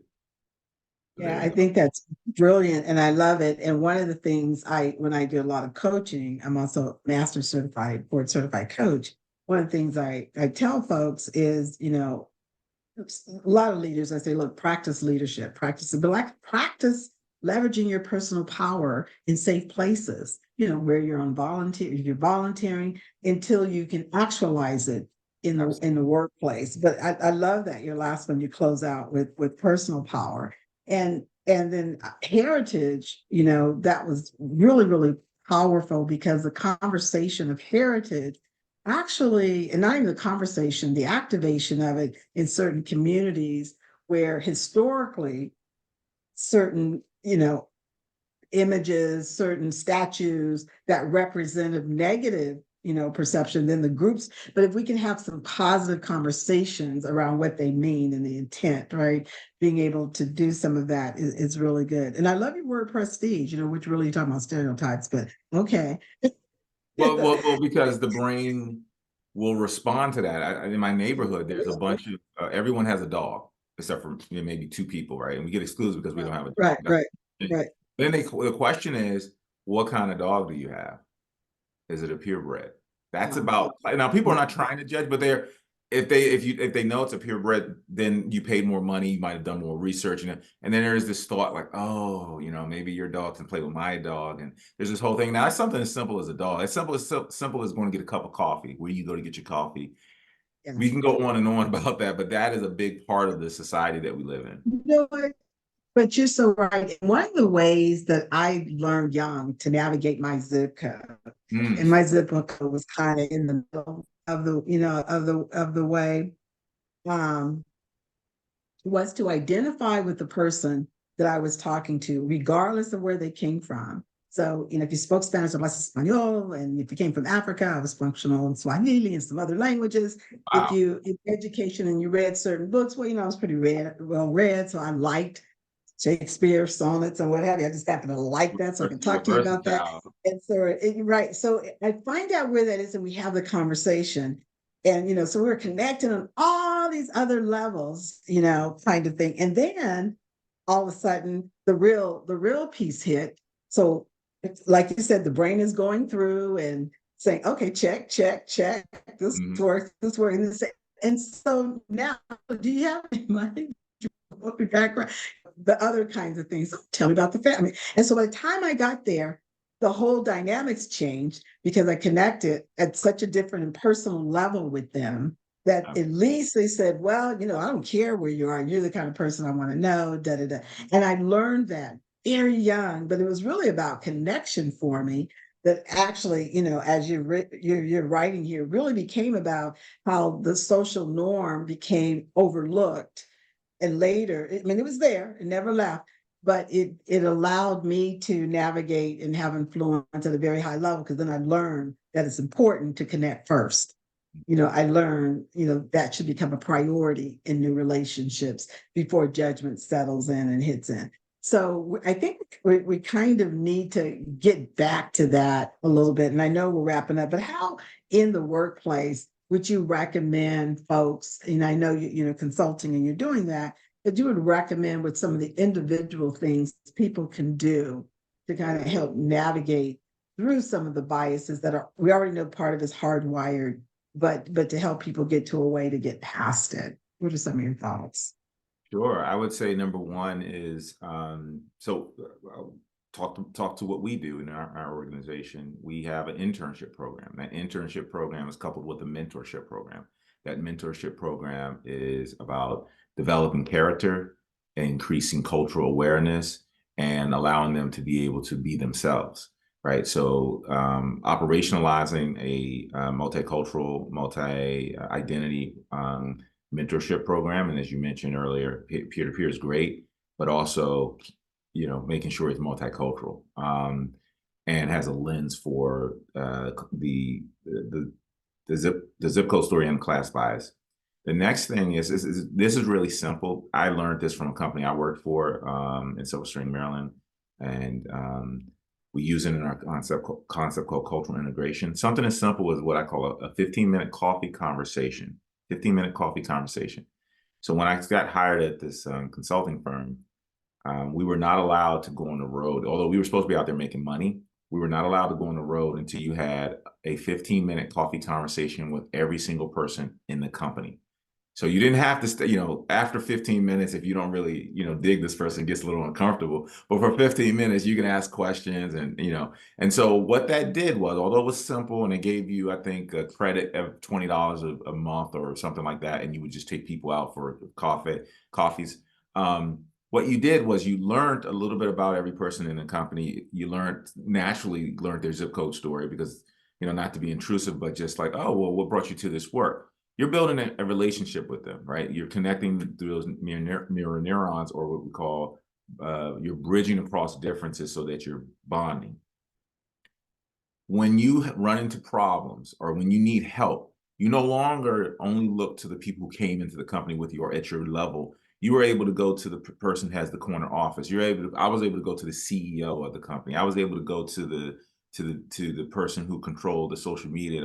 Yeah, I think that's brilliant, and I love it. And one of the things when I do a lot of coaching, I'm also master certified, board certified coach. One of the things I tell folks is, a lot of leaders, I say, look, practice leadership, practice it, but like practice leveraging your personal power in safe places, where you're volunteering until you can actualize it in the workplace. But I love that your last one you close out with personal power. And then heritage, that was really, really powerful, because the conversation of heritage actually, and not even the conversation, the activation of it in certain communities where historically certain, images, certain statues that represented negative, perception, then the groups. But if we can have some positive conversations around what they mean and the intent, right? Being able to do some of that is really good. And I love your word prestige, which really you're talking about stereotypes, but okay. Well, because the brain will respond to that. In my neighborhood, there's a bunch of everyone has a dog, except for maybe 2 people, right? And we get excluded because we don't have a dog. Right. Then the question is, what kind of dog do you have? Is it a purebred? That's about, now people are not trying to judge, but if they know it's a purebred, then you paid more money, you might have done more research, and then there is this thought like, oh, maybe your dog can play with my dog, and there's this whole thing. Now it's something as simple as a dog. It's simple as going to get a cup of coffee, where you go to get your coffee. Yeah. We can go on and on about that, but that is a big part of the society that we live in. But you're so right. One of the ways that I learned young to navigate my zip code, and my zip code was kind of in the middle of the way, was to identify with the person that I was talking to, regardless of where they came from. So, if you spoke Spanish, I was Espanol, and if you came from Africa, I was functional in Swahili and some other languages. Wow. If you in education and you read certain books, well, I was pretty well read, so I liked Shakespeare, sonnets, and what have you. I just happen to like that, so I can talk to you about that. And so, right. So I find out where that is, and we have the conversation. And, so we're connected on all these other levels, kind of thing. And then all of a sudden, the real piece hit. So, like you said, the brain is going through and saying, okay, check. This works, this works. And so now, do you have any money? Background, the other kinds of things. Tell me about the family. And so by the time I got there, the whole dynamics changed, because I connected at such a different and personal level with them that at least they said, well, I don't care where you are. You're the kind of person I want to know, da, da, da. And I learned that very young, but it was really about connection for me. That actually, as you're writing here, really became about how the social norm became overlooked. And later, it was there, it never left, but it allowed me to navigate and have influence at a very high level, because then I learned that it's important to connect first. I learned, that should become a priority in new relationships before judgment settles in and hits in. So I think we kind of need to get back to that a little bit. And I know we're wrapping up, but how in the workplace would you recommend folks, and I know consulting and you're doing that, but you would recommend what some of the individual things people can do to kind of help navigate through some of the biases that we already know part of is hardwired, but to help people get to a way to get past it. What are some of your thoughts? Sure. I would say number one is talk to what we do in our organization. We have an internship program. That internship program is coupled with a mentorship program. That mentorship program is about developing character, increasing cultural awareness, and allowing them to be able to be themselves. Right. So operationalizing a multicultural, multi-identity mentorship program. And as you mentioned earlier, peer-to-peer is great, but also, making sure it's multicultural and has a lens for the zip code story and class bias. The next thing is this is really simple. I learned this from a company I worked for in Silver Spring, Maryland, and we use it in our concept called cultural integration. Something as simple as what I call a 15-minute coffee conversation. 15-minute coffee conversation. So when I got hired at this consulting firm, we were not allowed to go on the road. Although we were supposed to be out there making money, we were not allowed to go on the road until you had a 15-minute coffee conversation with every single person in the company. So you didn't have to stay, after 15 minutes, if you don't really, dig this person, it gets a little uncomfortable. But for 15 minutes, you can ask questions and so what that did was, although it was simple and it gave you, I think, a credit of $20 a month or something like that, and you would just take people out for coffees. What you did was you learned a little bit about every person in the company. You naturally learned their zip code story because, not to be intrusive, but just like, oh, well, what brought you to this work? You're building a relationship with them, right? You're connecting through those mirror neurons, or what we call, you're bridging across differences so that you're bonding. When you run into problems or when you need help, you no longer only look to the people who came into the company with you or at your level. You were able to go to the person who has the corner office. I was able to go to the CEO of the company. I was able to go to the person who controlled the social media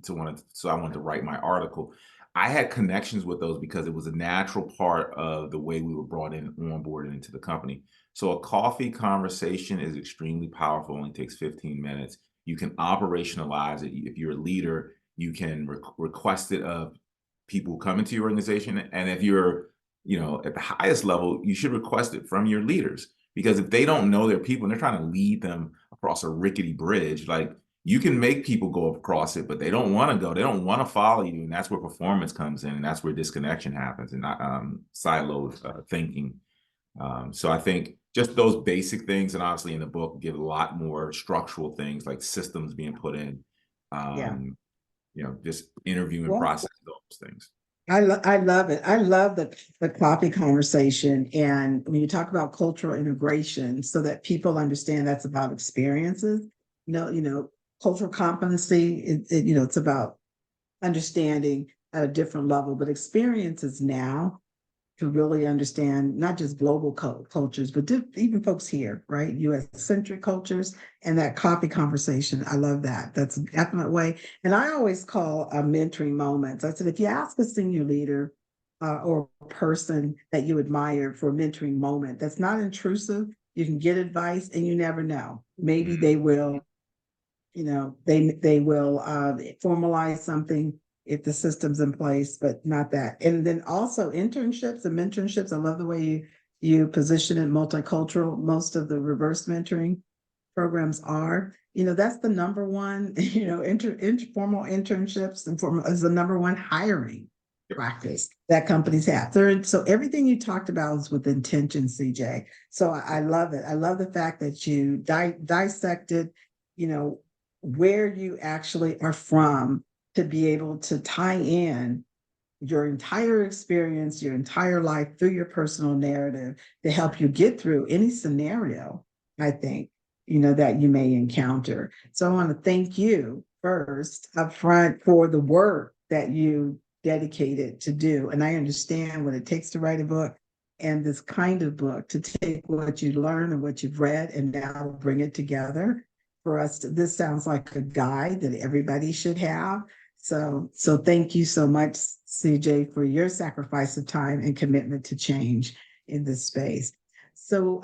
so I wanted to write my article. I had connections with those because it was a natural part of the way we were brought in, on board into the company. So a coffee conversation is extremely powerful. It only takes 15 minutes. You can operationalize it. If you're a leader, you can request it of people who come into your organization. And if you're, at the highest level, you should request it from your leaders. Because if they don't know their people and they're trying to lead them across a rickety bridge, like, you can make people go across it, but they don't want to go. They don't want to follow you. And that's where performance comes in. And that's where disconnection happens and not siloed thinking. So I think just those basic things, and obviously in the book, give a lot more structural things like systems being put in, just interviewing process, those things. I love it. I love the coffee conversation. And when you talk about cultural integration, so that people understand that's about experiences, cultural competency, it's about understanding at a different level, but experiences now to really understand not just global cultures, but even folks here, right? US-centric cultures, and that coffee conversation. I love that. That's a definite way. And I always call mentoring moments. I said, if you ask a senior leader or a person that you admire for a mentoring moment, that's not intrusive. You can get advice and you never know. Maybe they will, they will formalize something if the system's in place, but not that. And then also internships and mentorships. I love the way you position it multicultural. Most of the reverse mentoring programs are, that's the number one, informal internships and formal is the number one hiring practice that companies have. So everything you talked about is with intention, CJ. So I love it. I love the fact that you dissected, where you actually are from, to be able to tie in your entire experience, your entire life through your personal narrative to help you get through any scenario, I think, that you may encounter. So I want to thank you first up front for the work that you dedicated to do. And I understand what it takes to write a book, and this kind of book, to take what you learn and what you've read and now bring it together for us. This sounds like a guide that everybody should have. So thank you so much, CJ, for your sacrifice of time and commitment to change in this space. So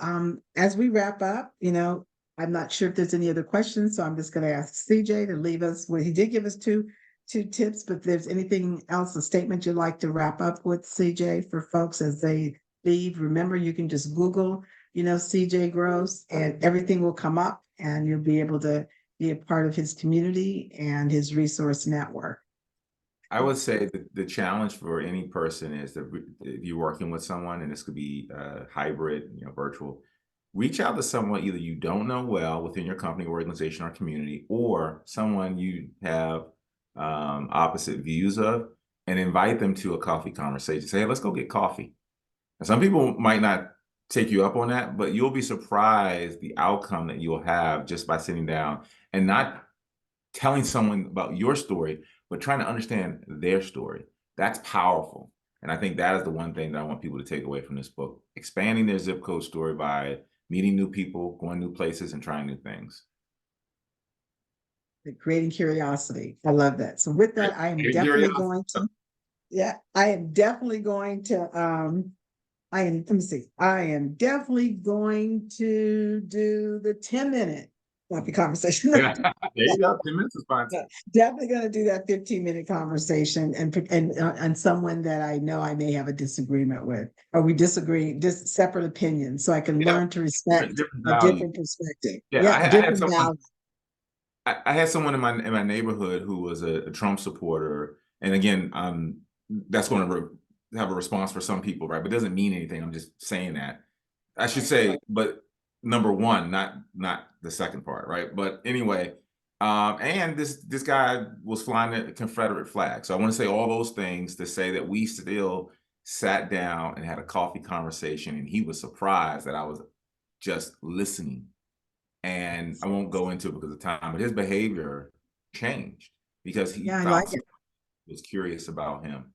as we wrap up, I'm not sure if there's any other questions, so I'm just going to ask CJ to leave us. Well, he did give us two tips, but if there's anything else, a statement you'd like to wrap up with, CJ, for folks as they leave. Remember, you can just Google, CJ Gross, and everything will come up, and you'll be able to be a part of his community and his resource network. I would say that the challenge for any person is that if you're working with someone, and this could be hybrid, virtual, reach out to someone either you don't know well within your company, organization, or community, or someone you have opposite views of, and invite them to a coffee conversation. Say, hey, let's go get coffee. And some people might not take you up on that, but you'll be surprised the outcome that you'll have just by sitting down and not telling someone about your story, but trying to understand their story. That's powerful. And I think that is the one thing that I want people to take away from this book: expanding their zip code story by meeting new people, going new places, and trying new things. Creating curiosity. I love that. So with that, I am definitely going to, I am definitely going to, I am definitely going to do the 10-minute coffee conversation. There you go. 10 minutes is fine. Definitely going to do that 15-minute conversation and someone that I know I may have a disagreement with, or we disagree, just separate opinions, so I can learn to respect a different perspective. I had someone in my neighborhood who was a Trump supporter, and again, that's going to have a response for some people, right? But it doesn't mean anything. I'm just saying that. I should say, but number one, not the second part, right? But anyway, and this guy was flying a Confederate flag. So I want to say all those things to say that we still sat down and had a coffee conversation, and he was surprised that I was just listening. And I won't go into it because of time, but his behavior changed because he was curious about him.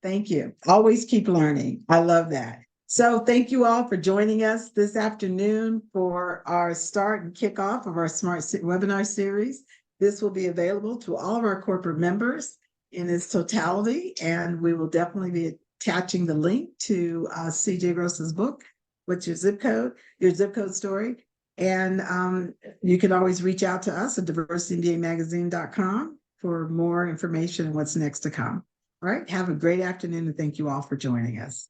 Thank you. Always keep learning. I love that. So thank you all for joining us this afternoon for our start and kickoff of our Smart Webinar series. This will be available to all of our corporate members in its totality, and we will definitely be attaching the link to CJ Gross's book, What's Your Zip Code Story. And you can always reach out to us at diversitynamagazine.com for more information on what's next to come. All right. Have a great afternoon, and thank you all for joining us.